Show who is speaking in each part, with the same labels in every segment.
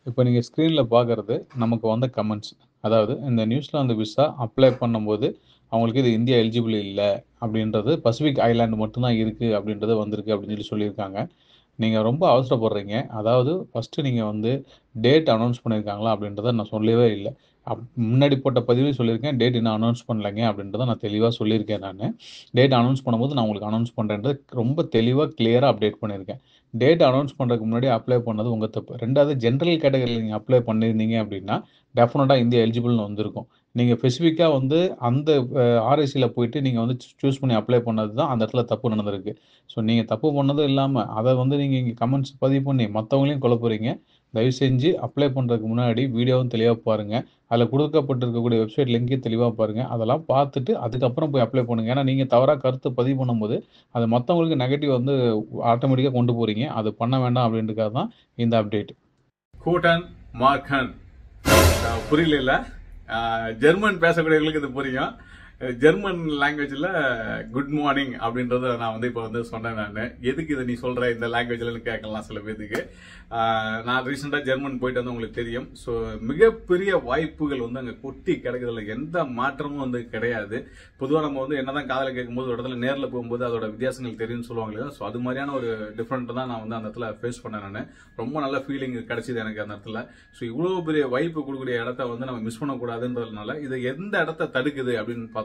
Speaker 1: இப்போ நீங்க ஸ்க்ரீன்ல பார்க்குறது நமக்கு வந்த கமெண்ட்ஸ். அதாவது இந்த நியூஸ்ல அந்த விசா அப்ளை பண்ணும்போது, அவங்களுக்கு இது இந்தியா எலிஜிபிள் இல்ல அப்படின்றது பசிபிக் ஐலேண்ட் மட்டும் தான் இருக்கு அப்படின்றது வந்திருக்கு அப்படின்னு சொல்லியிருக்காங்க. நீங்க ரொம்ப அவசரப்படுறீங்க. அதாவது ஃபர்ஸ்ட்டு நீங்க வந்து டேட் அனௌன்ஸ் பண்ணியிருக்காங்களா அப்படின்றத நான் சொல்லவே இல்ல. முன்னாடி போட்ட பதிவிலயும் சொல்லியிருக்கேன். டேட் இன்னும் அனௌன்ஸ் பண்ணலங்க அப்படின்றத நான் தெளிவா சொல்லியிருக்கேன் நானு. டேட் அனௌன்ஸ் பண்ணும்போது நான் உங்களுக்கு அனௌன்ஸ் பண்றேன்றத ரொம்ப தெளிவா, கிளியரா அப்டேட் பண்ணியிருக்கேன். டேட் அனௌன்ஸ் பண்றதுக்கு முன்னாடி அப்ளை பண்ணது உங்க தப்பு. 2வது ஜெனரல் கேட்டகரில நீங்க அப்ளை பண்ணியிருந்தீங்க அப்படின்னா, டெஃபினட்டா இந்தியா எலிஜிபிள்னு வந்திருக்கும். நீங்க ஸ்பெசிஃபிக்கா வந்து அந்த ஆர்ஐசில போயிட்டு நீங்க வந்து சூஸ் பண்ணி அப்ளை பண்ணது தான் அந்த இடத்துல தப்பு நடந்திருக்கு. ஸோ நீங்க தப்பு பண்ணதும் இல்லாம, அத வந்து நீங்க இங்க கமெண்ட்ஸ் பதிவு பண்ணி மத்தவங்களையும் குழப்புறீங்க. தயவு செஞ்சு அப்ளை பண்றதுக்கு முன்னாடி வீடியோவும் தெளிவா பாருங்க. அதில குடுக்கப்பட்டிருக்கக்கூடிய வெப்சைட் லிங்கையும் தெளிவா பாருங்க. அதெல்லாம் பார்த்துட்டு அதுக்கப்புறம் போய் அப்ளை பண்ணுங்க. ஏன்னா நீங்க தவறா கருத்து பதிவு பண்ணும்போது, அது மத்தவங்களுக்கு நெகட்டிவ் வந்து ஆட்டோமேட்டிக்கா கொண்டு போறீங்க. அது பண்ண வேண்டாம் அப்படின்றதுக்காக தான் இந்த அப்டேட்.
Speaker 2: கூட்டன் மார்க்கன் புரியல. ஜெர்மன் பேசக்கூடியவர்களுக்கு இது புரியும். ஜெர்மன் லாங்குவேஜ்ல குட் மார்னிங் அப்படின்றத நான் வந்து இப்போ வந்து சொன்னேன். நான் எதுக்கு இதை நீ சொல்ற இந்த லாங்குவேஜ்ல கேட்கலாம் சில பேருக்கு. நான் ரீசெண்டா ஜெர்மன் போயிட்டு வந்து உங்களுக்கு தெரியும். ஸோ மிகப்பெரிய வாய்ப்புகள் வந்து அங்கே கொட்டி கிடக்குதுல, எந்த மாற்றமும் வந்து கிடையாது. பொதுவாக நம்ம வந்து என்னதான் காதல கேட்கும்போது ஒரு இடத்துல நேரில் போகும்போது அதோட வித்தியாசங்கள் தெரியும்னு சொல்லுவாங்க இல்லையா. ஸோ அது மாதிரியான ஒரு டிஃப்ரெண்ட் தான் நான் வந்து அந்த இடத்துல ஃபேஸ் பண்ணேன். நான் ரொம்ப நல்ல ஃபீலிங் கிடைச்சிது எனக்கு அந்த இடத்துல. ஸோ இவ்வளோ பெரிய வாய்ப்பு கொடுக்கக்கூடிய இடத்த வந்து நம்ம மிஸ் பண்ணக்கூடாதுன்றதுனால இது எந்த இடத்த தடுக்குது அப்படின்னு பார்த்தோம்.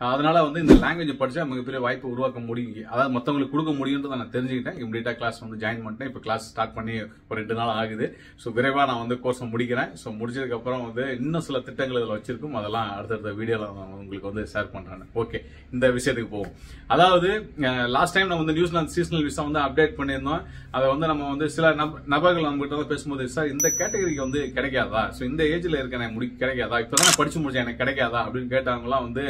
Speaker 2: அதனால வந்து இந்த லாங்குவேஜ் படிச்சா மிகப்பெரிய வாய்ப்பு உருவாக்க முடியும், அதாவது மற்றவங்களுக்கு கொடுக்க முடியும்ன்றதை நான் தெரிஞ்சுக்கிட்டேன். இம்மிடியா கிளாஸ் வந்து ஜாயின் பண்ணிட்டேன். இப்போ கிளாஸ் ஸ்டார்ட் பண்ணி ஒரு 2 நாள் ஆகுது. ஸோ விரைவாக நான் வந்து கோர்ஸை முடிக்கிறேன். ஸோ முடிச்சதுக்கு அப்புறம் வந்து இன்னும் சில திட்டங்கள் இதில் வச்சிருக்கும். அதெல்லாம் அடுத்தடுத்த வீடியோல நான் உங்களுக்கு வந்து ஷேர் பண்றேன். ஓகே, இந்த விஷயத்துக்கு போவோம். அதாவது லாஸ்ட் டைம் நம்ம வந்து நியூசிலாந்து சீசனல் விசா வந்து அப்டேட் பண்ணியிருந்தோம். அதை வந்து நம்ம வந்து சில நபர்கள் நம்ம கிட்ட பேசும்போது, சார் இந்த கேட்டகரிக்கு வந்து கிடைக்காதா, ஸோ இந்த ஏஜ்ல இருக்க எனக்கு கிடைக்காதா, இப்பதான் நான் படிச்சு முடிச்சேன் எனக்கு கிடைக்காதா அப்படின்னு கேட்டவங்கலாம் வந்து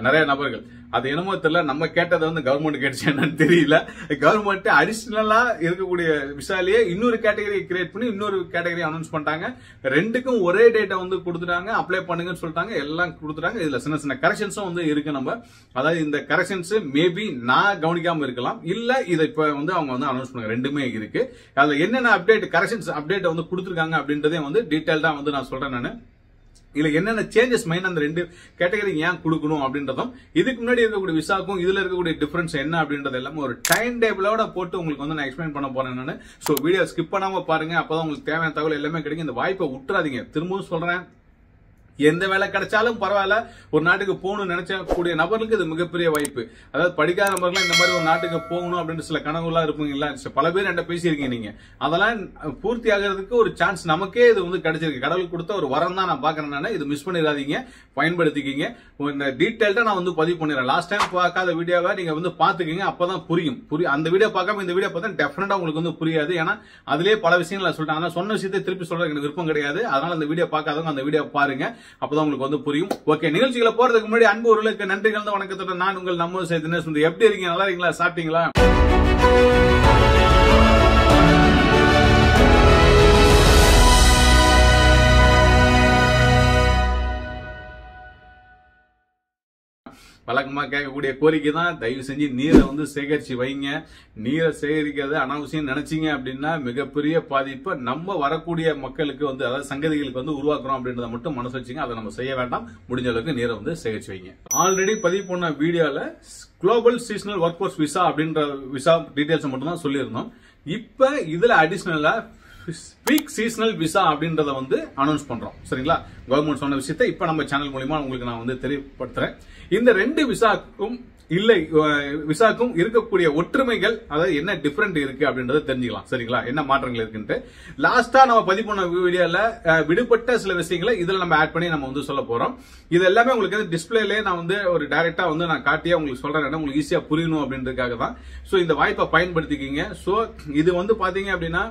Speaker 2: நிறைய நபர்கள். அது என்னமோ தெரியல, நம்ம கேட்டதை வந்து கவர்மெண்ட் கேட்டுச்சு என்னன்னு தெரியல. கவர்மெண்ட் அடிஷனலா இருக்கக்கூடிய விசாலேயே இன்னொரு கேட்டகரி கிரியேட் பண்ணி இன்னொரு கேட்டகரி அனௌன்ஸ் பண்ணிட்டாங்க. ரெண்டுக்கும் ஒரே டேட்டை வந்து கொடுத்துட்டாங்க, அப்ளை பண்ணுங்கன்னு சொல்லிட்டாங்க, எல்லாம் கொடுத்துட்டாங்க. இதுல சின்ன சின்ன கரெக்ஷன்ஸும் வந்து இருக்கு. நம்ம அதாவது இந்த கரெக்ஷன்ஸ் மேபி நான் கவனிக்காம இருக்கலாம், இல்ல இதை இப்ப வந்து அவங்க வந்து அனௌன்ஸ் பண்ணுங்க, ரெண்டுமே இருக்கு. அதுல என்னென்ன அப்டேட் கரெக்ஷன்ஸ் அப்டேட் வந்து கொடுத்துருக்காங்க அப்படின்றதே வந்து டீடைல்டா வந்து நான் சொல்றேன். நான் இதுல என்னென்ன சேஞ்சஸ் மெயின் அந்த 2 கேட்டகரி ஏன் கொடுக்கணும் அப்படின்றதும், இதுக்கு முன்னாடி இருக்கக்கூடிய விசாக்கும் இதுல இருக்கக்கூடிய டிஃபரன்ஸ் என்ன அப்படின்றது எல்லாமே ஒரு டைம் டேபிளோட போட்டு உங்களுக்கு வந்து நான் எக்ஸ்பிளைன் பண்ண போறேன் நான். சோ வீடியோ ஸ்கிப் பண்ணாம பாருங்க, அப்பதான் உங்களுக்கு தேவையான தகவல் எல்லாமே கிடைக்கும். இந்த வாய்ப்பை விட்டுறாதீங்க. திரும்பவும் சொல்றேன், எந்த வேலை கிடைச்சாலும் பரவாயில்ல, ஒரு நாட்டுக்கு போகணும்னு நினைச்சக்கூடிய நபர்களுக்கு இது மிகப்பெரிய வாய்ப்பு. அதாவது படிக்காத நபர்கள் இந்த மாதிரி ஒரு நாட்டுக்கு போகணும் அப்படின்னு சில கனவுலாம் இருப்பீங்களா, பல பேர் என்கிட்ட பேசியிருக்கீங்க. நீங்க அதெல்லாம் பூர்த்தி ஆகிறதுக்கு ஒரு சான்ஸ் நமக்கே இது வந்து கிடைச்சிருக்கு. கடவுள் கொடுத்த ஒரு வரம் தான் நான் பாக்குறேன். நான் இது மிஸ் பண்ணிடாதீங்க, பயன்படுத்திக்கிங்க. இந்த டீடைல்டா நான் வந்து பதிவு பண்ணிடுறேன். லாஸ்ட் டைம் பார்க்காத வீடியோவை நீங்க வந்து பாத்துக்கீங்க, அப்பதான் புரியும். அந்த வீடியோ பார்க்காம இந்த வீடியோ பார்த்தா டெஃபினட்டா உங்களுக்கு வந்து புரியாது. ஏன்னா அதுலயே பல விஷயங்கள் சொல்லிட்டாங்க. ஆனா சொன்ன விஷயத்தை திருப்பி சொல்றதுக்கு எனக்கு விருப்பம் கிடையாது. அதனால அந்த வீடியோ பார்க்காதவங்க அந்த வீடியோ பாருங்க, அப்பதான் உங்களுக்கு வந்து புரியும். ஓகே, நிகழ்ச்சிகளை போறதுக்கு முன்னாடி அன்பு ஒருவருக்கு நன்றி கலந்த வணக்கத்தோட நான் உங்கள் நம்ம தினேஷ். எப்படி இருக்கீங்க? நல்லா இருக்கீங்களா? சாப்பிட்டீங்களா? வழக்கமா கேட்கக்கூடிய கோரிக்கை தான், தயவு செஞ்சு நீரை வந்து சேகரிச்சு வைங்க. நீரை சேகரிக்கிறது அனாவசியம் நினைச்சீங்க அப்படின்னா மிகப்பெரிய பாதிப்பை நம்ம வரக்கூடிய மக்களுக்கு வந்து, அதாவது சங்கதிகளுக்கு வந்து உருவாக்குறோம் அப்படின்றத மட்டும் மனசு வச்சுங்க. அதை நம்ம செய்ய வேண்டாம். முடிஞ்ச அளவுக்கு நீரை வந்து சேகரிச்சு வைங்க. ஆல்ரெடி பதிவு பண்ண வீடியோல global seasonal work force visa அப்படின்ற விசா டீடைல்ஸ் மட்டும் தான் சொல்லியிருந்தோம். இப்ப இதுல அடிஷனலா பீக் சீசனல் விசா அப்படின்றத வந்து அனௌன்ஸ் பண்றோம். சரிங்களா? கவர்மெண்ட் சொன்ன விஷயத்தை இப்ப நம்ம சேனல் மூலமா உங்களுக்கு நான் வந்து தெரியப்படுத்துறேன். இந்த 2 விசாக்கும் இருக்கக்கூடிய ஒற்றுமைகள், அதாவது என்ன டிஃபரெண்ட் இருக்கு அப்படின்றத தெரிஞ்சுக்கலாம். சரிங்களா? என்ன மாற்றங்கள் இருக்குன்ட்டு லாஸ்டா நம்ம பதிவு பண்ண வீடியோல விடுபட்ட சில விஷயங்களை இதுல நம்ம ஆட் பண்ணி நம்ம வந்து சொல்ல போறோம். இது எல்லாமே உங்களுக்கு டிஸ்பிளேலயே நான் வந்து ஒரு டைரக்டா வந்து நான் காட்டியே உங்களுக்கு சொல்றேன், உங்களுக்கு ஈஸியா புரியணும் அப்படின்றதுக்காக தான். சோ இந்த வாய்ப்பை பயன்படுத்திக்கிங்க. சோ இது வந்து பாத்தீங்க அப்படின்னா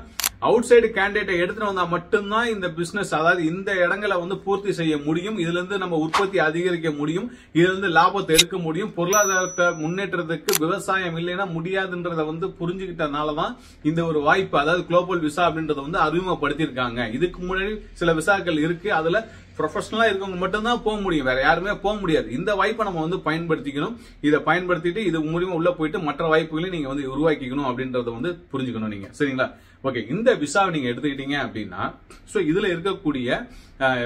Speaker 2: அவுட் சைடு கேண்டிடேட்டை எடுத்துட்டு வந்தா மட்டும்தான் இந்த பிசினஸ், அதாவது இந்த இடங்களை வந்து பூர்த்தி செய்ய முடியும். இதுல இருந்து நம்ம உற்பத்தி அதிகரிக்க முடியும், இதுல இருந்து லாபத்தை எடுக்க முடியும். பொருளாதாரத்தை முன்னேற்றத்துக்கு விவசாயம் இல்லைன்னா முடியாதுன்றத வந்து புரிஞ்சுக்கிட்டனாலதான் இந்த ஒரு வாய்ப்பு, அதாவது குளோபல் விசா அப்படின்றத வந்து அறிமுகப்படுத்தியிருக்காங்க. இதுக்கு முன்னாடி சில விசாக்கள் இருக்கு, அதுல ப்ரொஃபஷனலா இருக்கவங்க மட்டும்தான் போக முடியும், வேற யாருமே போக முடியாது. இந்த வாய்ப்பை நம்ம வந்து பயன்படுத்திக்கணும். இதை பயன்படுத்திட்டு இது மூலியமா உள்ள போயிட்டு மற்ற வாய்ப்புகளையும் நீங்க வந்து உருவாக்கிக்கணும் அப்படின்றத வந்து புரிஞ்சுக்கணும் நீங்க. சரிங்களா? ஓகே, இந்த விசாவை நீங்க எடுத்துக்கிட்டீங்க அப்படின்னா, சோ இதுல இருக்கக்கூடிய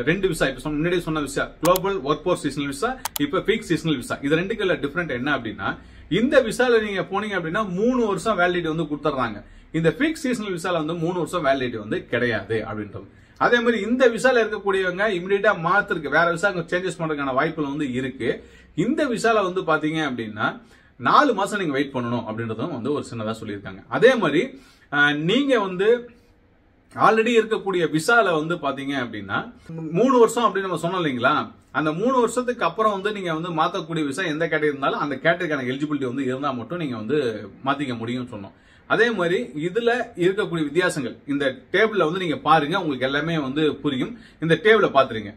Speaker 2: 2 விசா, இப்ப முன்னாடியே சொன்ன visa global work force seasonal visa, இப்ப பீக் சீசனல் விசா. இது ரெண்டுக்குள்ள டிஃபரெண்ட் என்ன அப்படின்னா, இந்த விசால நீங்க போனீங்க அப்படின்னா 3 வருஷம் வேலிடிட்டி வந்து கொடுத்துறாங்க. இந்த பீக் சீசனல் விசால வந்து 3 வருஷம் வேலிடிட்டி வந்து கிடையாது அப்படின்றது. அதே மாதிரி இந்த விசால இருக்கக்கூடியவங்க இமிடியேட்டா மாத்திருக்கு வேற விசா சேஞ்சஸ் பண்றதுக்கான வாய்ப்புகள் வந்து இருக்கு. இந்த விசால வந்து பாத்தீங்க அப்படின்னா 4 மாசம் நீங்க வெயிட் பண்ணணும் அப்படின்றதும் வந்து ஒரு சின்னதா சொல்லியிருக்காங்க. அதே மாதிரி நீங்க வந்து ஆல்ரெடி இருக்கக்கூடிய விசால வந்து பாத்தீங்க அப்படின்னா 3 வருஷம் அப்படின்னு நம்ம சொன்னோம் இல்லைங்களா, அந்த 3 வருஷத்துக்கு அப்புறம் வந்து நீங்க வந்து மாத்தக்கூடிய விசா எந்த கேட்டகரி இருந்தாலும் அந்த கேட்டகரிக்கான எலிஜிபிலிட்டி வந்து இருந்தா மட்டும் நீங்க வந்து மாத்திக்க முடியும்னு சொன்னோம். அதே மாதிரி இதுல இருக்கக்கூடிய வித்தியாசங்கள் இந்த டேபிள்ல வந்து நீங்க பாருங்க, உங்களுக்கு எல்லாமே வந்து புரியும். இந்த டேபிள பாத்துருங்க.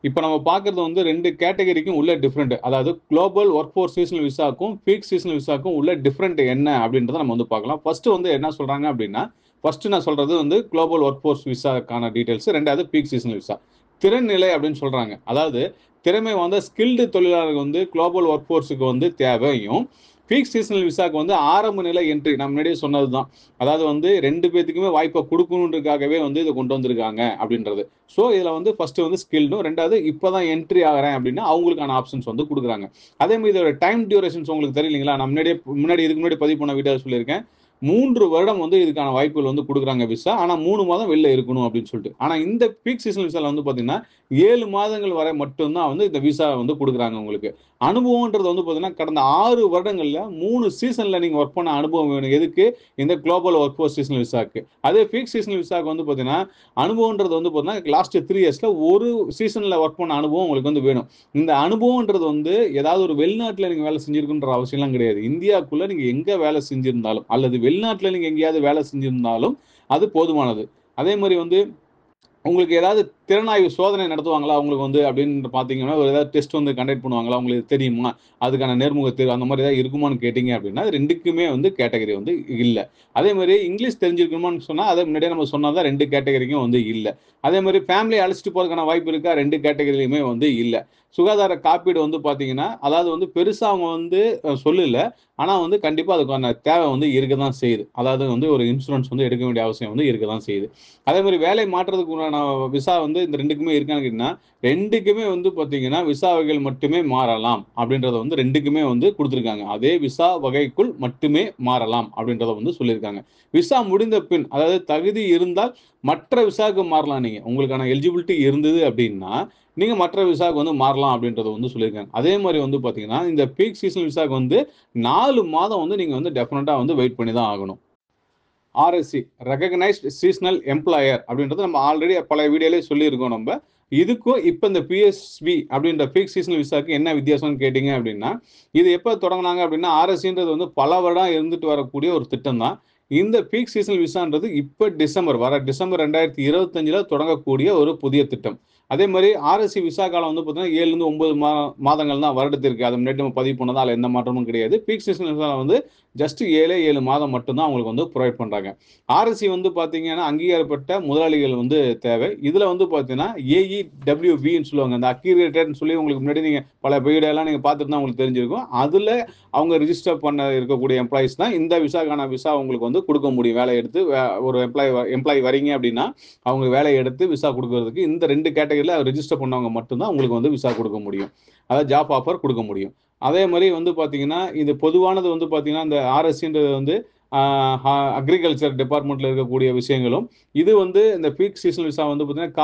Speaker 1: இப்போ நம்ம பார்க்கறது வந்து 2 கேட்டகரிக்கும் உள்ள டிஃப்ரெண்ட், அதாவது குளோபல் ஒர்க் ஃபோர்ஸ் சீசனல் விசாக்கும் பீக் சீசனல் விசாக்கும் உள்ள டிஃப்ரெண்ட் என்ன அப்படின்றத நம்ம வந்து பார்க்கலாம். ஃபர்ஸ்ட் வந்து என்ன சொல்றாங்க அப்படின்னா, ஃபர்ஸ்ட் நான் சொல்றது வந்து குளோபல் ஒர்க் ஃபோர்ஸ் விசாக்கான டீடைல்ஸ், ரெண்டாவது பீக் சீசனல் விசா. திறன்நிலை அப்படின்னு சொல்றாங்க, அதாவது திறமை வந்து ஸ்கில்டு தொழிலாளர்கள் வந்து குளோபல் ஒர்க் ஃபோர்ஸுக்கு வந்து தேவையும், பீக் சீசனல் விசாக்கு வந்து ஆரம்ப நிலை என்ட்ரி நம்ம முன்னாடியே சொன்னதுதான். அதாவது வந்து 2 பேத்துக்குமே வாய்ப்பை கொடுக்கணுன்றதுக்காகவே வந்து இதை கொண்டு வந்திருக்காங்க அப்படின்றது. ஸோ இதுல வந்து ஃபர்ஸ்ட் வந்து ஸ்கில்டும், ரெண்டாவது இப்பதான் என்ட்ரி ஆகிறேன் அப்படின்னா அவங்களுக்கான ஆப்ஷன்ஸ் வந்து கொடுக்குறாங்க. அதே மாதிரி இதோட டைம் டியூரேஷன்ஸ் உங்களுக்கு தெரியலீங்களா, நான் இதுக்கு முன்னாடி பதிவு பண்ண வீடியோ சொல்லியிருக்கேன். 3 வருடம் வந்து இதுக்கான வாய்ப்புகள் வந்து கொடுக்குறாங்க விசா. ஆனா 3 மாதம் வெளில இருக்கணும் அப்படின்னு சொல்லிட்டு. ஆனா இந்த பீக் சீசன் விசால வந்து பாத்தீங்கன்னா 7 மாதங்கள் வரை மட்டும்தான் வந்து இந்த விசா வந்து கொடுக்குறாங்க உங்களுக்கு. அனுபவம்ன்றது வந்து பாத்தீங்கன்னா கடந்த 6 வருடங்கள்ல 3 சீசன்ல நீங்க ஒர்க் பண்ண அனுபவம் வேணும். எதுக்கு? இந்த குளோபல் ஒர்க் ஃபோர்ஸ் சீசனல் விசாக்கு. அதே பீக் சீசனல் விசாக்கு வந்து பாத்தீங்கன்னா அனுபவம்ன்றது வந்து பாத்தீங்கன்னா லாஸ்ட் 3 இயர்ஸ்ல ஒரு சீசன்ல ஒர்க் பண்ண அனுபவம் உங்களுக்கு வந்து வேணும். இந்த அனுபவம்ன்றது வந்து ஏதாவது ஒரு வெளிநாட்டுல நீங்க வேலை செஞ்சிருக்குன்ற அவசியம்லாம் கிடையாது. இந்தியாவுக்குள்ள நீங்க எங்க வேலை செஞ்சிருந்தாலும் அல்லது வெளிநாட்டுல நீங்க எங்கேயாவது வேலை செஞ்சிருந்தாலும் அது போதுமானது. அதே மாதிரி வந்து உங்களுக்கு ஏதாவது திறனாய்வு சோதனை நடத்துவாங்களா உங்களுக்கு வந்து அப்படின்னு பாத்தீங்கன்னா, ஒரு ஏதாவது டெஸ்ட் வந்து கண்டக்ட் பண்ணுவாங்களா உங்களுக்கு தெரியுமா, அதுக்கான நேர்முக தேர்வு அந்த மாதிரி ஏதாவது இருக்குமான்னு கேட்டீங்க அப்படின்னா 2க்குமே வந்து கேட்டகரி வந்து இல்ல. அதே மாதிரி இங்கிலீஷ் தெரிஞ்சிருக்கணும்னு சொன்னா அதை முன்னாடியே நம்ம சொன்னதான் 2 கேட்டகரிக்கும் வந்து இல்ல. அதே மாதிரி ஃபேமிலியை அழைச்சிட்டு போறதுக்கான வாய்ப்பு இருக்கா, 2 கேட்டகரியிலுமே வந்து இல்ல. சுகாதார காப்பீடு வந்து பாத்தீங்கன்னா, அதாவது வந்து பெருசா அவங்க வந்து சொல்லல, ஆனா வந்து கண்டிப்பா அதுக்கான தேவை வந்து இருக்கதான் செய்யுது. அதாவது வந்து ஒரு இன்சூரன்ஸ் வந்து எடுக்க வேண்டிய அவசியம் வந்து இருக்கதான் செய்யுது. அதே மாதிரி வேலை மாற்றுறதுக்கு உண்டான விசா வந்து இந்த 2க்குமே இருக்கான்னு கேட்டீங்கன்னா 2க்குமே வந்து பாத்தீங்கன்னா விசா வகைகள் மட்டுமே மாறலாம் அப்படின்றத வந்து 2க்குமே வந்து கொடுத்துருக்காங்க. அதே விசா வகைக்குள் மட்டுமே மாறலாம் அப்படின்றத வந்து சொல்லியிருக்காங்க. விசா முடிந்த பின், அதாவது தகுதி இருந்தால் மற்ற விசாவுக்கு மாறலாம். நீங்க உங்களுக்கான எலிஜிபிலிட்டி இருந்தது அப்படின்னா நீங்க மற்ற விசாவுக்கு வந்து மாறலாம் அப்படின்றத வந்து சொல்லியிருக்காங்க. அதே மாதிரி வந்து பாத்தீங்கன்னா இந்த பீக் சீசன் விசாவுக்கு வந்து 4 மாதம் வந்து நீங்க வந்து டெஃபினட்டா வந்து வெயிட் பண்ணி தான் ஆகணும். RSC ரெகக்னைஸ்ட் சீசனல் எம்ப்ளாயர் அப்படின்றது நம்ம ஆல்ரெடி பல வீடியோலயே சொல்லியிருக்கோம். நம்ம இதுக்கும் இப்போ இந்த PSV அப்படின்ற பீக் சீசனல் விசாக்கு என்ன வித்தியாசம்னு கேட்டீங்க அப்படின்னா, இது எப்போ தொடங்கினாங்க அப்படின்னா RSCன்றது வந்து பல வருடம் இருந்துட்டு வரக்கூடிய ஒரு திட்டம் தான். இந்த பீக் சீசனல் விசான்றது இப்போ டிசம்பர் 2025 தொடங்கக்கூடிய ஒரு புதிய திட்டம். அதே மாதிரி RSC விசா காலம் வந்து பார்த்தீங்கன்னா 7 இருந்து 9 மாதங்கள் தான் வருடத்திற்கு. அதை முன்னாடி நம்ம பதிவு பண்ணதா அதில் எந்த மாற்றமும் கிடையாது. பீக் சீசன் விசா வந்து ஜஸ்ட் 7 மாதம் மட்டும்தான் அவங்களுக்கு வந்து ப்ரொவைட் பண்றாங்க. RSC வந்து பாத்தீங்கன்னா அங்கீகாரப்பட்ட முதலாளிகள் வந்து தேவை. இதுல வந்து பாத்தீங்கன்னா AEWVன்னு சொல்லுவாங்க. அந்த அக்ரிடேட்டட்னு சொல்லி உங்களுக்கு முன்னாடி நீங்க பல வீடியோ எல்லாம் நீங்க பார்த்துட்டு தான் உங்களுக்கு தெரிஞ்சிருக்கும். அதுல அவங்க ரிஜிஸ்டர் பண்ண இருக்கக்கூடிய எம்ப்ளாயிஸ் தான் இந்த விசாக்கான விசா உங்களுக்கு வந்து கொடுக்க முடியும். வேலை எடுத்து ஒரு எம்ப்ளாயி வரீங்க அப்படின்னா அவங்க வேலையை எடுத்து விசா கொடுக்கறதுக்கு இந்த 2 கேட்டகரியில ரிஜிஸ்டர் பண்ணவங்க மட்டும்தான் உங்களுக்கு வந்து விசா கொடுக்க முடியும். அதாவது ஜாப் ஆஃபர் கொடுக்க முடியும். அதே மாதிரி வந்து பாத்தீங்கன்னா இது பொதுவானது வந்து பாத்தீங்கன்னா இந்த RSCன்றது வந்து அக்ரிகல்ச்சர் டிபார்ட்மெண்ட்ல இருக்கக்கூடிய விஷயங்களும், இது வந்து இந்த பீக் சீசன் விசா வந்து பாத்தீங்கன்னா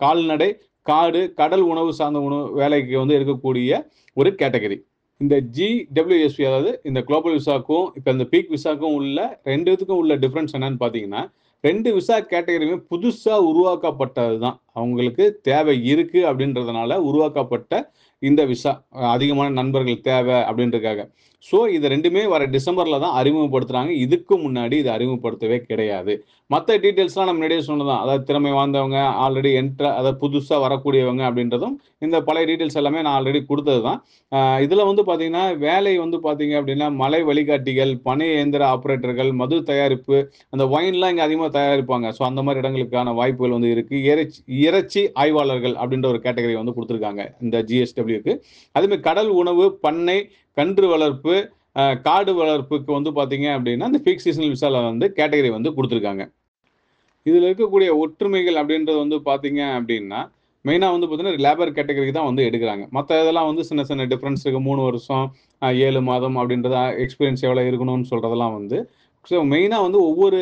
Speaker 1: கால்நடை காடு கடல் உணவு சார்ந்த உணவு வேலைக்கு வந்து இருக்கக்கூடிய ஒரு கேட்டகரி. இந்த GWSV அதாவது இந்த குளோபல் விசாக்கும் இப்போ இந்த பீக் விசாக்கும் உள்ள 2த்துக்கும் உள்ள டிஃபரன்ஸ் என்னன்னு பாத்தீங்கன்னா, 2 விசா கேட்டகரியுமே புதுசா உருவாக்கப்பட்டது தான். அவங்களுக்கு தேவை இருக்கு அப்படின்றதுனால உருவாக்கப்பட்ட இந்த விசா அதிகமான நண்பர்கள் தேவை அப்படின்றதுக்காக. ஸோ இது 2மே வர டிசம்பர்ல தான் அறிமுகப்படுத்துறாங்க. இதுக்கு முன்னாடி இது அறிமுகப்படுத்தவே கிடையாது. மத்த டீட்டெயில்ஸ்லாம் நம்ம முன்னாடியே சொன்னதுதான். அதாவது திறமை வாய்ந்தவங்க, ஆல்ரெடி அதாவது புதுசா வரக்கூடியவங்க அப்படின்றதும், இந்த பழைய டீட்டெயில்ஸ் எல்லாமே நான் ஆல்ரெடி குடுத்தது தான். இதுல வந்து பார்த்தீங்கன்னா, வேலை வந்து பார்த்தீங்க அப்படின்னா, மலை வழிகாட்டிகள், பனை இயந்திர ஆப்பரேட்டர்கள், மது தயாரிப்பு, அந்த ஒயின்லாம் இங்க அதிகமா தயாரிப்பாங்க. ஸோ அந்த மாரி இடங்களுக்கான வாய்ப்புகள் வந்து இருக்கு. இறைச்சி ஆய்வாளர்கள் அப்படின்ற ஒரு கேட்டகரி வந்து குடுத்துருக்காங்க இந்த GSWக்கு. அதேமாரி கடல் உணவு, பண்ணை, கன்று வளர்ப்பு, காடு வளர்ப்புக்கு வந்து பார்த்தீங்க அப்படின்னா, இந்த பீக் சீசனல் விசால வந்து கேட்டகரி வந்து குடுத்துருக்காங்க. இதுல இருக்கக்கூடிய ஒற்றுமைகள் அப்படின்றது வந்து பார்த்தீங்க அப்படின்னா, மெயினா வந்து பார்த்தீங்கன்னா, லேபர் கேட்டகரிக்கு தான் வந்து எடுக்குறாங்க. மத்த இதெல்லாம் வந்து சின்ன சின்ன டிஃபரன்ஸ் இருக்கு. 3 வருஷம், 7 மாதம் அப்படின்றத எக்ஸ்பீரியன்ஸ் எவ்வளோ இருக்கணும்னு சொல்றதெல்லாம் வந்து ஸோ மெயினா வந்து ஒவ்வொரு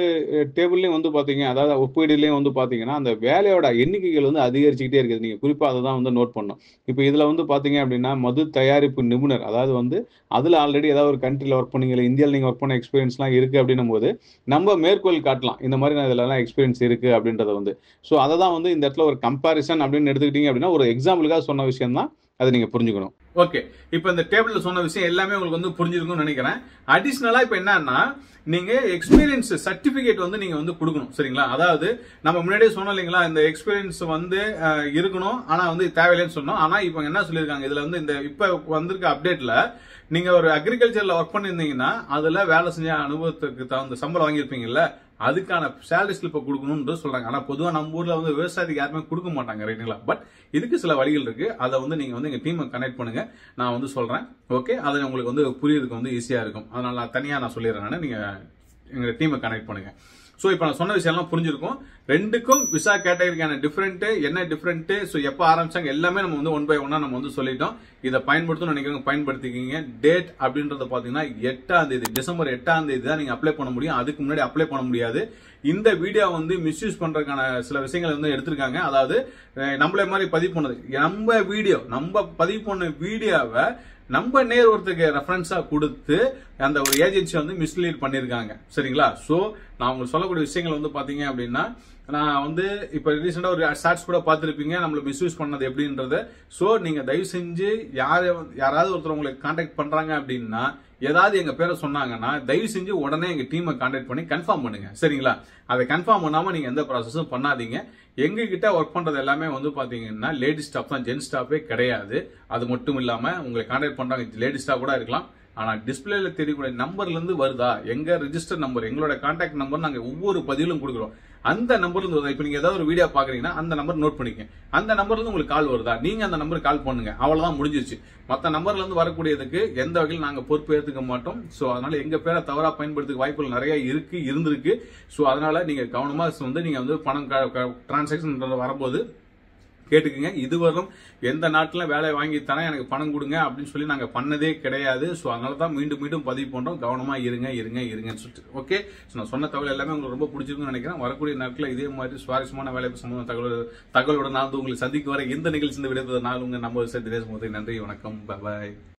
Speaker 1: டேபிள்லயும் வந்து பார்த்தீங்க, அதாவது ஒப்பீடுலயும் வந்து பார்த்தீங்கன்னா, அந்த வேலையோட எண்ணிக்கைகள் வந்து அதிகரிச்சுக்கிட்டே இருக்குது. நீங்க குறிப்பா அத தான் வந்து நோட் பண்ணணும். இப்ப இதுல வந்து பார்த்தீங்க அப்படின்னா, மது தயாரிப்பு நிபுணர், அதாவது வந்து அதுல ஆல்ரெடி ஏதாவது ஒரு கண்ட்ரில ஒர்க் பண்ணீங்க, இல்ல இந்தியால நீங்க ஒர்க் பண்ண எக்ஸ்பீரியன்ஸ்லாம் இருக்கு அப்படின்னும்போது, நம்ம மேற்கோள் காட்டலாம். இந்த மாரி நான் இதுலலாம் எக்ஸ்பீரியன்ஸ் இருக்கு அப்படின்றத வந்து. ஸோ அத தான் வந்து இந்த இடத்துல ஒரு கம்பேரிசன் அப்படின்னு எடுத்துக்கிட்டீங்க அப்படின்னா, ஒரு எக்ஸாம்பிளுக்காக சொன்ன விஷயம் தான். அத நீங்க புரிஞ்சுக்கணும்.
Speaker 2: ஓகே, இப்ப இந்த டேபிள்ல சொன்ன விஷயம் எல்லாமே உங்களுக்கு வந்து புரிஞ்சிருக்கும்னு நினைக்கிறேன். அடிஷனலா இப்ப என்னன்னா, நீங்க எக்ஸ்பீரியன்ஸ் சர்டிபிகேட் வந்து நீங்க வந்து கொடுக்கணும். சரிங்களா? அதாவது நம்ம முன்னாடியே சொன்னோம் இல்லைங்களா, இந்த எக்ஸ்பீரியன்ஸ் வந்து இருக்கணும், ஆனா வந்து தேவையில்லைன்னு சொன்னோம். ஆனா இப்ப என்ன சொல்லியிருக்காங்க, இதுல வந்து இந்த இப்ப வந்திருக்க அப்டேட்ல நீங்க ஒரு அக்ரிகல்ச்சர்ல ஒர்க் பண்ணிருந்தீங்கன்னா, அதுல வேலை செஞ்ச அனுபவத்துக்கு தகுந்த சம்பளம் வாங்கியிருப்பீங்கல்ல, அதுக்கான சேலரி ஸ்லிப்பை கொடுக்கணும்னு சொல்றாங்க. ஆனா பொதுவா நம்ம ஊர்ல வந்து விவசாயத்துக்கு யாருமே கொடுக்க மாட்டாங்க, ரைட்டுங்களா? பட் இதுக்கு சில வழிகள் இருக்கு. அதை வந்து நீங்க வந்து எங்க டீமை கனெக்ட் பண்ணுங்க, நான் வந்து சொல்றேன். ஓகே, அது உங்களுக்கு வந்து புரியறதுக்கு வந்து ஈஸியா இருக்கும். அதனால தனியா நான் சொல்லிடுறேன், நீங்க எங்க டீமை கனெக்ட் பண்ணுங்க. சோ இப்ப நான் சொன்ன விஷயம் எல்லாம் புரிஞ்சிருக்கும். ரெண்டுக்கும் விசா கேட்டகரிக்கான டிஃபரெண்ட் என்ன டிஃபரெண்ட், சோ எப்ப ஆரம்பிச்சாங்க எல்லாமே நம்ம வந்து 1 by 1 நம்ம வந்து சொல்லிட்டோம். இதை பயன்படுத்தணும் நினைக்கிறவங்க பயன்படுத்திக்கிங்க. டேட் அப்படின்றத பாத்தீங்கன்னா 8ஆம் தேதி, டிசம்பர் 8ஆம் தேதி தான் நீங்க அப்ளை பண்ண முடியும். அதுக்கு முன்னாடி அப்ளை பண்ண முடியாது. இந்த வீடியோ வந்து மிஸ்யூஸ் பண்றதுக்கான சில விஷயங்களை வந்து எடுத்திருக்காங்க. அதாவது நம்மளே மாதிரி பதிவு பண்ணது, நம்ம பதிவு பண்ண வீடியோவை நம்ம நேர் ஒருத்தருக்கு ரெஃபரன்ஸா கொடுத்து அந்த ஒரு ஏஜென்சி வந்து மிஸ்லீட் பண்ணிருக்காங்க. சரிங்களா? சோ நான் உங்களுக்கு சொல்லக்கூடிய விஷயங்கள் வந்து பாத்தீங்க அப்படின்னா, நான் வந்து இப்ப ரீசெண்டா ஒரு ஷார்ட்ஸ் கூட பார்த்திருப்பீங்க நம்மள மிஸ்யூஸ் பண்ணது எப்படின்றது. சோ நீங்க தயவு செஞ்சு யாராவது ஒருத்தர் உங்களுக்கு கான்டாக்ட் பண்றாங்க அப்படின்னா, ஏதாவது எங்க பேரை சொன்னாங்கன்னா தயவு செஞ்சு உடனே எங்க டீமை கான்டாக்ட் பண்ணி கன்ஃபார்ம் பண்ணுங்க. சரிங்களா? அதை கன்ஃபார்ம் பண்ணாம நீங்க எந்த ப்ராசஸும் பண்ணாதீங்க. எங்க கிட்ட ஒர்க் பண்றது எல்லாமே வந்து பாத்தீங்கன்னா லேடி ஸ்டாஃப் தான், ஜென் ஸ்டாஃபே கிடையாது. அது மட்டும் இல்லாம உங்களை கான்டாக்ட் பண்றாங்க லேடி ஸ்டாஃப் கூட இருக்கலாம். ஆனா டிஸ்பிளேல தெரியக்கூடிய நம்பர்ல இருந்து வருதா, எங்க ரெஜிஸ்டர் நம்பர், எங்களோட கான்டாக்ட் நம்பர் நாங்க ஒவ்வொரு பதிவிலும் கொடுக்குறோம். அந்த நம்பர்ல இருந்து வருதா, இப்ப நீங்க ஏதாவது ஒரு வீடியோ பாக்குறீங்கன்னா அந்த நம்பர் நோட் பண்ணிக்க. அந்த நம்பர்ல இருந்து உங்களுக்கு கால் வருதா, நீங்க அந்த நம்பருக்கு கால் பண்ணுங்க. அவ்வளவுதான், முடிஞ்சிருச்சு. மத்த நம்பர்ல இருந்து வரக்கூடியதுக்கு எந்த வகையில் நாங்க பொறுப்பு ஏத்துக்க மாட்டோம். சோ அதனால எங்க பேரை தவறா பயன்படுத்துக்க வாய்ப்புகள் நிறைய இருந்திருக்கு. சோ அதனால நீங்க கவனமா வந்து நீங்க வந்து பணம் டிரான்சாக்சன் வரும்போது கேட்டுக்குங்க. இதுவரையும் எந்த நாட்டுல வேலை வாங்கி தரேன் எனக்கு பணம் கொடுங்க அப்படின்னு சொல்லி நாங்க பண்ணதே கிடையாது. சோ அதனாலதான் மீண்டும் பதிவு பண்றோம். கவனமா இருங்கன்னு சொல்லிட்டு. ஓகே, நான் சொன்ன தகவல் எல்லாமே உங்களுக்கு ரொம்ப பிடிச்சிருக்குன்னு நினைக்கிறேன். வரக்கூடிய நாட்கள் இதே மாதிரி சுவாரஸ்யமான வேலை சம்பந்தமான தகவலோட நான் உங்களுக்கு சந்திக்க வர இந்த நிகழ்ச்சி விடுவது நான் உங்க நம்ம தினேஷ். நன்றி, வணக்கம், பாய்.